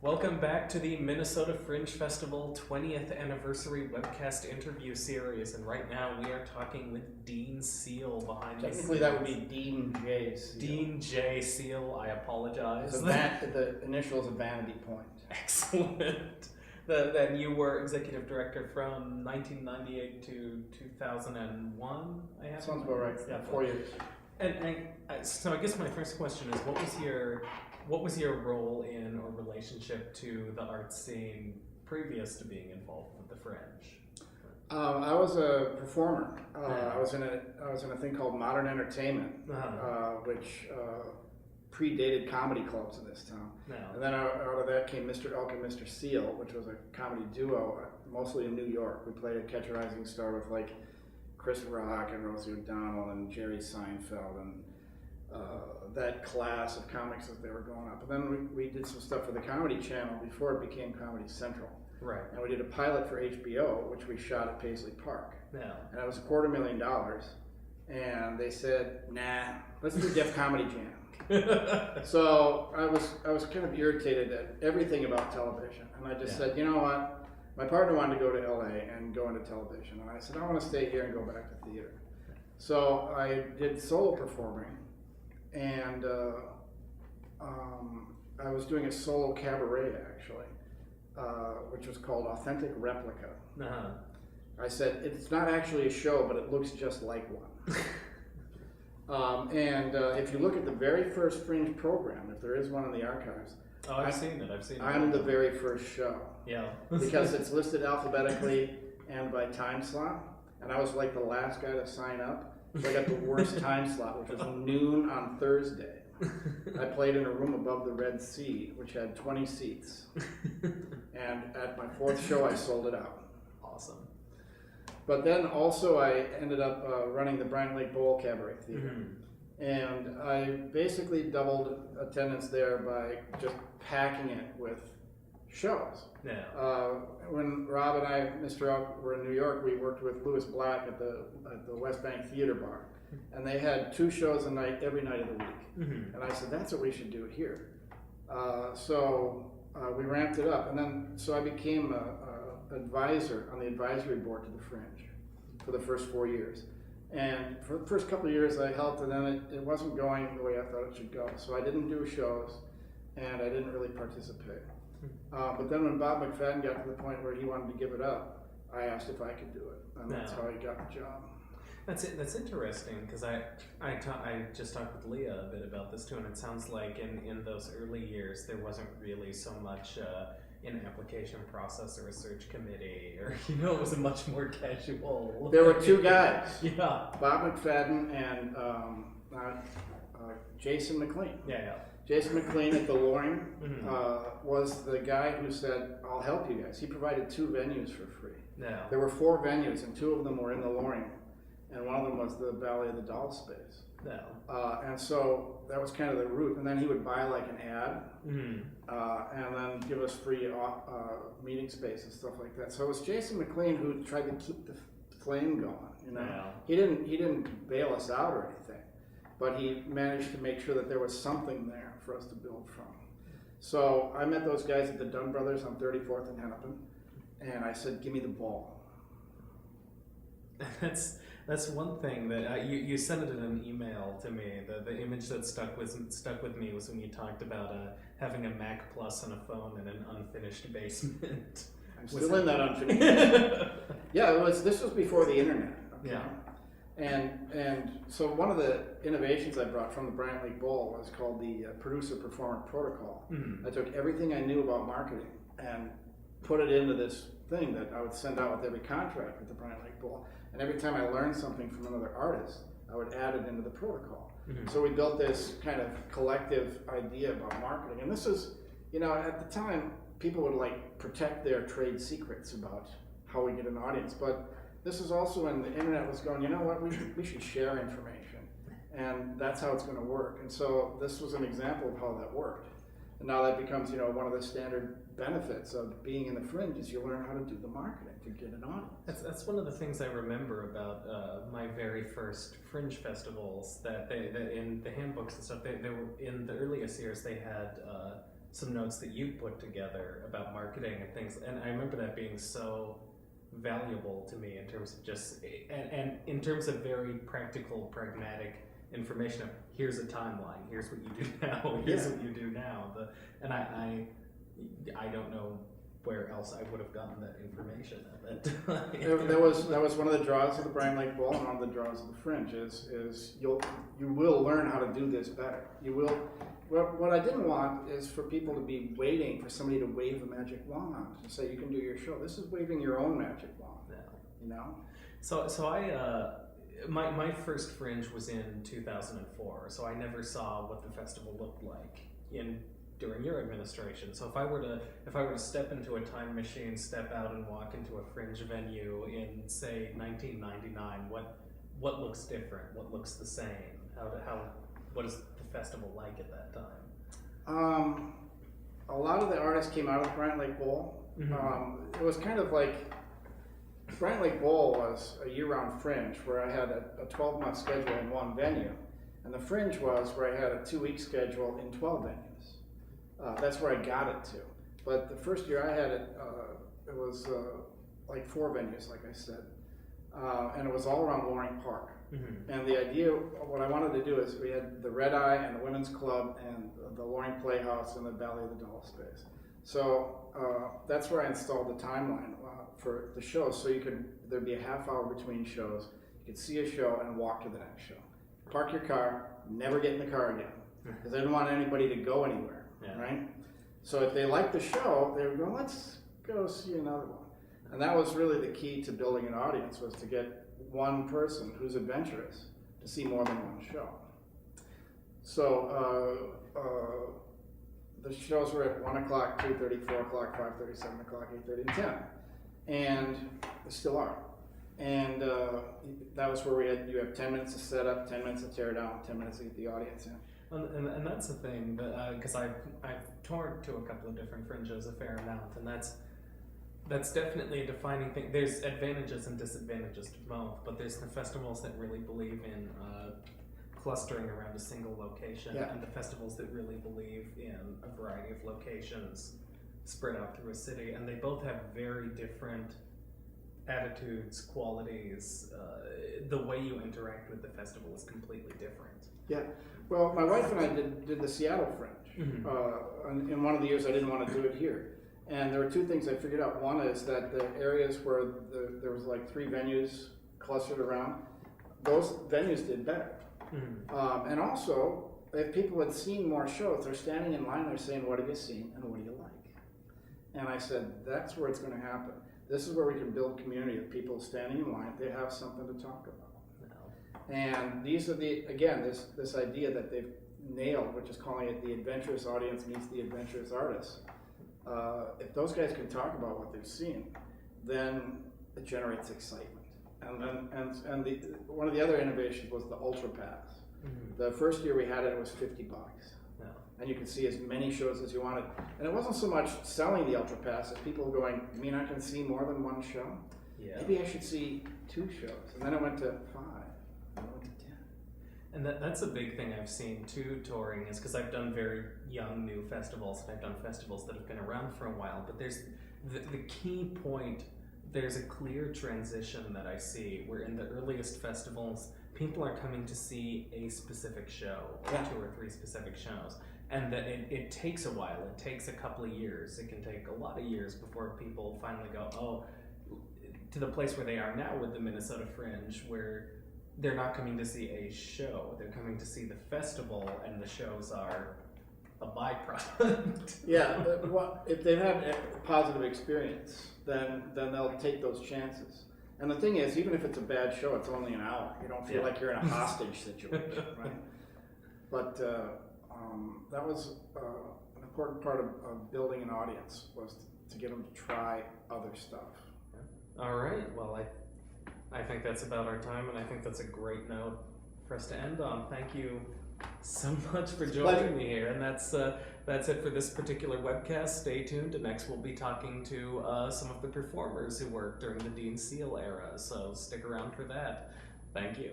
Welcome back to the Minnesota Fringe Festival 20th Anniversary Webcast interview series, and right now we are talking with Dean Seal behind the scenes. Technically that would be Dean J. Seal. Dean J. Seal, I apologize. The initials of Vanity Point. Excellent. Then you were executive director from 1998 to 2001, I have. Sounds about right, Yeah, 4 years. So I guess my first question is, what was your role in or relationship to the art scene previous to being involved with the Fringe? I was a performer. I was in a thing called Modern Entertainment, which predated comedy clubs in this town. No. And then out of that came Mr. Elk and Mr. Seal, which was a comedy duo, mostly in New York. We played at Catch a Rising Star with like Chris Rock and Rosie O'Donnell and Jerry Seinfeld and that class of comics as they were going up. And then we did some stuff for the Comedy Channel before it became Comedy Central. Right. And we did a pilot for HBO, which we shot at Paisley Park. Yeah. And it was $250,000. And they said, nah, let's do Def Comedy Jam. So I was kind of irritated at everything about television. And I just said, you know what? My partner wanted to go to LA and go into television. And I said, I want to stay here and go back to theater. So I did solo performing. And I was doing a solo cabaret, actually, which was called Authentic Replica. Uh-huh. I said, it's not actually a show, but it looks just like one. If you look at the very first Fringe program, if there is one in the archives, I've seen it. I'm the very first show. Yeah. Because it's listed alphabetically and by time slot, and I was like the last guy to sign up. So I got the worst time slot, which was noon on Thursday. I played in a room above the Red Sea, which had 20 seats. And at my fourth show, I sold it out. Awesome. But then also I ended up running the Bryant Lake Bowl Cabaret Theater. Mm-hmm. And I basically doubled attendance there by just packing it with shows. Yeah. When Rob and I, Mr. Elk, were in New York, we worked with Louis Black at the West Bank Theater Bar. And they had 2 shows a night every night of the week. Mm-hmm. And I said, that's what we should do here. So we ramped it up. And then, so I became an advisor on the advisory board to the Fringe for the first 4 years. And for the first couple of years I helped, and then it wasn't going the way I thought it should go. So I didn't do shows, and I didn't really participate. But then when Bob McFadden got to the point where he wanted to give it up, I asked if I could do it, and that's how he got the job. That's interesting, because I just talked with Leah a bit about this too, and it sounds like in those early years there wasn't really so much an application process or a search committee, or it was a much more casual. There were 2 guys, yeah, Bob McFadden and Jason McLean. Yeah. Jason McLean at the Loring was the guy who said, I'll help you guys. He provided 2 venues for free. No. There were 4 venues, and 2 of them were in the Loring, and one of them was the Ballet of the Doll Space. No. And so that was kind of the route. And then he would buy like an ad, Mm-hmm. and then give us free meeting space and stuff like that. So it was Jason McLean who tried to keep the flame going. Yeah. He didn't bail us out or anything, but he managed to make sure that there was something there for us to build from. So I met those guys at the Dunn Brothers on 34th and Hennepin, and I said, give me the ball. That's one thing that you sent it in an email to me. The image that stuck with me was when you talked about having a Mac Plus and a phone in an unfinished basement. I'm still in that unfinished basement. Yeah, this was before the internet. Okay? Yeah. And so one of the innovations I brought from the Bryant Lake Bowl was called the producer-performer protocol. Mm-hmm. I took everything I knew about marketing and put it into this thing that I would send out with every contract with the Bryant Lake Bowl. And every time I learned something from another artist, I would add it into the protocol. Mm-hmm. So we built this kind of collective idea about marketing. And this is, at the time, people would like protect their trade secrets about how we get an audience. But this is also when the internet was going, you know what, we should share information. And that's how it's going to work. And so this was an example of how that worked. And now that becomes, one of the standard benefits of being in the Fringe is you learn how to do the marketing to get an audience. That's one of the things I remember about my very first Fringe festivals. That they in the handbooks and stuff, they were in the earliest years they had some notes that you put together about marketing and things, and I remember that being so valuable to me in terms of just and in terms of very practical, pragmatic information of here's a timeline, here's what you do now, here's what you do now. And I don't know where else I would have gotten that information at that time. That was one of the draws of the Brine Lake Bowl, and one of the draws of the Fringe is you will learn how to do this better. You will. What I didn't want is for people to be waiting for somebody to wave a magic wand to say you can do your show. This is waving your own magic wand. Yeah. You know. So I my first Fringe was in 2004. So I never saw what the festival looked like during your administration. So if I were to step into a time machine, step out and walk into a Fringe venue in say 1999, what looks different? What looks the same? What is the festival like at that time? A lot of the artists came out of the Brine Lake Bowl. Mm-hmm. It was kind of like Brine Lake Bowl was a year-round Fringe where I had a 12-month schedule in one venue, and the Fringe was where I had a 2-week schedule in 12 venues. That's where I got it to. But the first year I had it, it was like 4 venues, like I said, and it was all around Loring Park. Mm-hmm. And the idea, what I wanted to do is we had the Red Eye and the Women's Club and the Loring Playhouse and the Valley of the Doll Space. So that's where I installed the timeline for the shows. So there'd be a half hour between shows. You could see a show and walk to the next show. Park your car, never get in the car again, because I didn't want anybody to go anywhere, right? So if they liked the show, they would go, let's go see another one. And that was really the key to building an audience, was to get one person who's adventurous to see more than one show. So the shows were at 1 o'clock, 2:30, 4 o'clock, 5:30, 7 o'clock, 8:30, and 10. And they still are. And that was where you have 10 minutes to set up, 10 minutes to tear down, 10 minutes to get the audience in. And that's the thing, because I've toured to a couple of different Fringes a fair amount, and that's definitely a defining thing. There's advantages and disadvantages to both, but there's the festivals that really believe in clustering around a single location, and the festivals that really believe in a variety of locations spread out through a city, and they both have very different attitudes, qualities. The way you interact with the festival is completely different. Yeah. Well, my wife and I did the Seattle Fringe. Mm-hmm. In one of the years I didn't want to do it here. And there were 2 things I figured out. One is that the areas where there was like 3 venues clustered around, those venues did better. Mm-hmm. And also, if people had seen more shows, they're standing in line, they're saying, what have you seen and what do you like? And I said, that's where it's going to happen. This is where we can build community of people standing in line. They have something to talk about. No. And these are this idea that they've nailed, which is calling it the adventurous audience meets the adventurous artist. If those guys can talk about what they've seen, then it generates excitement. And one of the other innovations was the Ultra Pass. Mm-hmm. The first year we had it was $50. Yeah. And you could see as many shows as you wanted. And it wasn't so much selling the Ultra Pass as people going, you mean I can see more than one show? Yeah. Maybe I should see 2 shows. And then it went to 5. And it went to 10. And that's a big thing I've seen too, touring, is because I've done very young, new festivals, and I've done festivals that have been around for a while, but there's the key point, there's a clear transition that I see, where in the earliest festivals, people are coming to see a specific show, or 2 or 3 specific shows, and that it takes a while, it takes a couple of years, it can take a lot of years before people finally go, oh, to the place where they are now with the Minnesota Fringe, where they're not coming to see a show, they're coming to see the festival, and the shows are a byproduct. Yeah, if they've had a positive experience, then they'll take those chances. And the thing is, even if it's a bad show, it's only an hour. You don't feel like you're in a hostage situation, right? But that was an important part of building an audience, was to get them to try other stuff. All right, well, I think that's about our time, and I think that's a great note for us to end on. Thank you so much for joining me here, and that's it for this particular webcast. Stay tuned, and next we'll be talking to some of the performers who worked during the Dean Seal era, so stick around for that. Thank you.